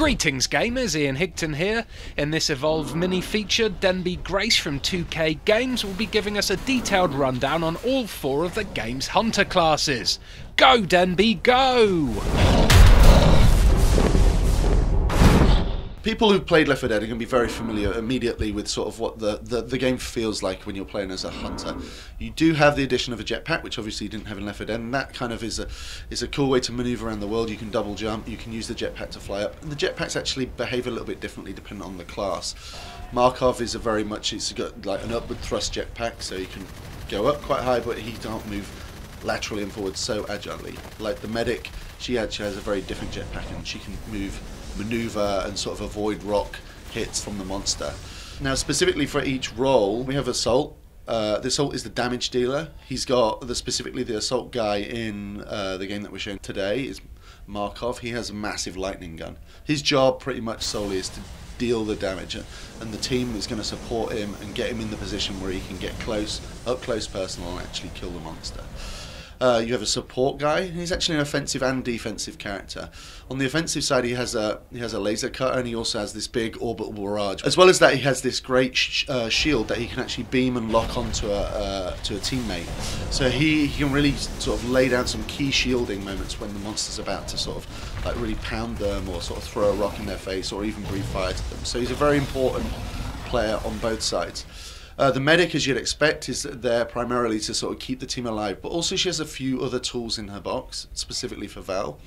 Greetings gamers, Ian Higton here. In this Evolve mini feature, Denby Grace from 2K Games will be giving us a detailed rundown on all 4 of the game's hunter classes. Go Denby, go! People who've played Left 4 Dead are going to be very familiar immediately with sort of what the game feels like when you're playing as a hunter. You do have the addition of a jetpack, which obviously you didn't have in Left 4 Dead, and that kind of is a cool way to maneuver around the world. You can double jump, you can use the jetpack to fly up, and the jetpacks actually behave a little bit differently depending on the class. Markov is it's got like an upward thrust jetpack, so you can go up quite high, but he can't move laterally and forward so agilely. Like the medic, she actually has a very different jetpack, and she can maneuver and sort of avoid rock hits from the monster. Now specifically for each role we have Assault. The Assault is the damage dealer. He's got specifically the Assault guy in the game that we're showing today is Markov. He has a massive lightning gun. His job pretty much solely is to deal the damage, and the team is going to support him and get him in the position where he can get up close personal and actually kill the monster. You have a support guy. He's actually an offensive and defensive character. On the offensive side, he has a laser cutter, and he also has this big orbital barrage. As well as that, he has this great shield that he can actually beam and lock onto a teammate. So he can really sort of lay down some key shielding moments when the monster's about to sort of like really pound them or sort of throw a rock in their face or even breathe fire to them. So he's a very important player on both sides. The medic, as you'd expect, is there primarily to sort of keep the team alive, but also she has a few other tools in her box, specifically for Val.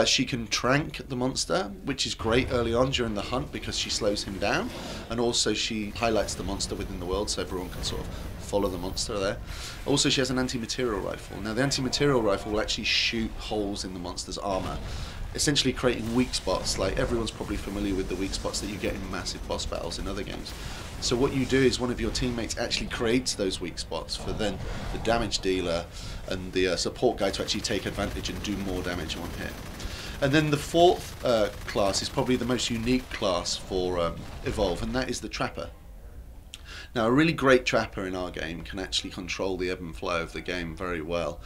She can trank the monster, which is great early on during the hunt because she slows him down, and also she highlights the monster within the world so everyone can sort of follow the monster there. Also she has an anti-material rifle. Now the anti-material rifle will actually shoot holes in the monster's armour, essentially creating weak spots. Like everyone's probably familiar with the weak spots that you get in massive boss battles in other games. So what you do is one of your teammates actually creates those weak spots for then the damage dealer and the support guy to actually take advantage and do more damage on hit. And then the 4th class is probably the most unique class for Evolve, and that is the Trapper. Now a really great Trapper in our game can actually control the ebb and flow of the game very well.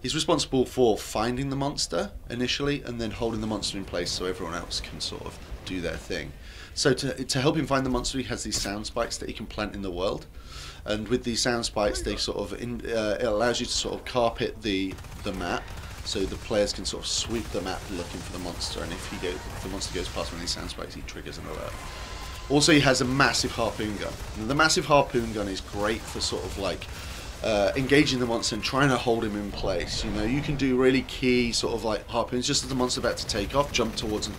He's responsible for finding the monster initially and then holding the monster in place so everyone else can sort of do their thing. So to help him find the monster, he has these sound spikes that he can plant in the world, and with these sound spikes they sort of it allows you to sort of carpet the map so the players can sort of sweep the map looking for the monster, and if the monster goes past one of these sound spikes, he triggers an alert. Also he has a massive harpoon gun. Now, the massive harpoon gun is great for sort of like engaging the monster and trying to hold him in place. You know, you can do really key sort of like harpoons just as the monster's about to take off, jump towards a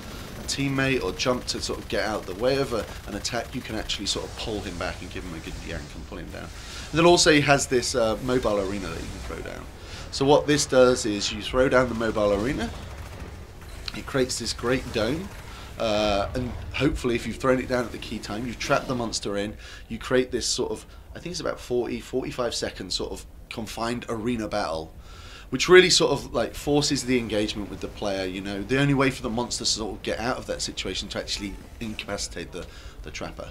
teammate or jump to sort of get out of the way of an attack. You can actually sort of pull him back and give him a good yank and pull him down. And then also he has this mobile arena that you can throw down. So what this does is you throw down the mobile arena, it creates this great dome, and hopefully if you've thrown it down at the key time, you've trapped the monster in, you create this sort of, I think it's about 45 seconds sort of confined arena battle, which really sort of like forces the engagement with the player. You know, the only way for the monster to sort of get out of that situation to actually incapacitate the Trapper.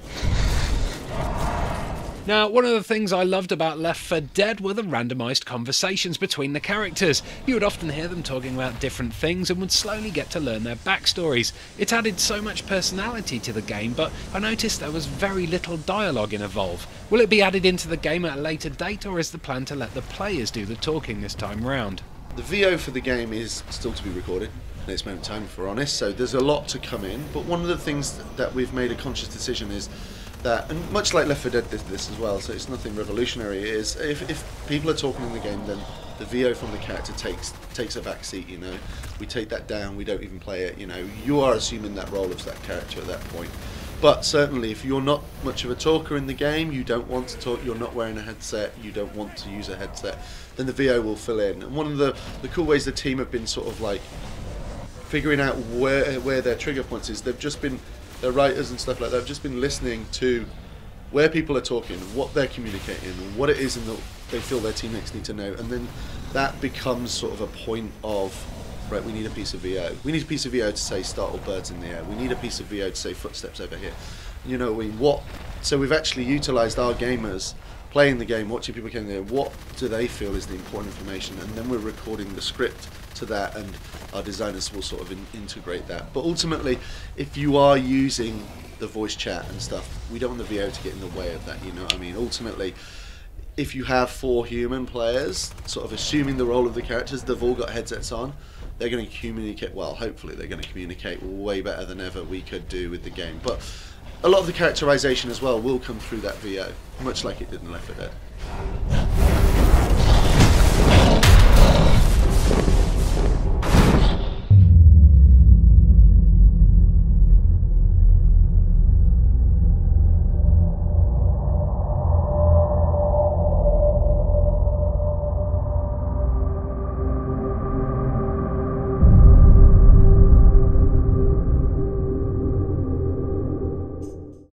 Now, one of the things I loved about Left 4 Dead were the randomised conversations between the characters. You would often hear them talking about different things and would slowly get to learn their backstories. It added so much personality to the game, but I noticed there was very little dialogue in Evolve. Will it be added into the game at a later date, or is the plan to let the players do the talking this time round? The VO for the game is still to be recorded at this moment in time, if we're honest, so there's a lot to come in, but one of the things that we've made a conscious decision is that, and much like Left 4 Dead did this as well, so it's nothing revolutionary, is if people are talking in the game, then the VO from the character takes a back seat. You know, we take that down, we don't even play it. You know, you are assuming that role of that character at that point. But certainly if you're not much of a talker in the game, you don't want to talk, you're not wearing a headset, you don't want to use a headset, then the VO will fill in. And one of the cool ways the team have been sort of like figuring out where their trigger points is, they've just been, their writers and stuff like that have just been listening to where people are talking, what they're communicating, and what it is and they feel their teammates need to know, and then that becomes sort of a point of, right, we need a piece of VO. We need a piece of VO to say startled birds in the air. We need a piece of VO to say footsteps over here. You know what I mean? So we've actually utilised our gamers playing the game, watching people playing the game, what do they feel is the important information, and then we're recording the script to that, and our designers will sort of integrate that. But ultimately, if you are using the voice chat and stuff, we don't want the VO to get in the way of that, you know what I mean? Ultimately, if you have 4 human players, sort of assuming the role of the characters, they've all got headsets on, they're going to communicate, well, hopefully they're going to communicate way better than ever we could do with the game. But a lot of the characterization as well will come through that VO, much like it did in Left 4 Dead.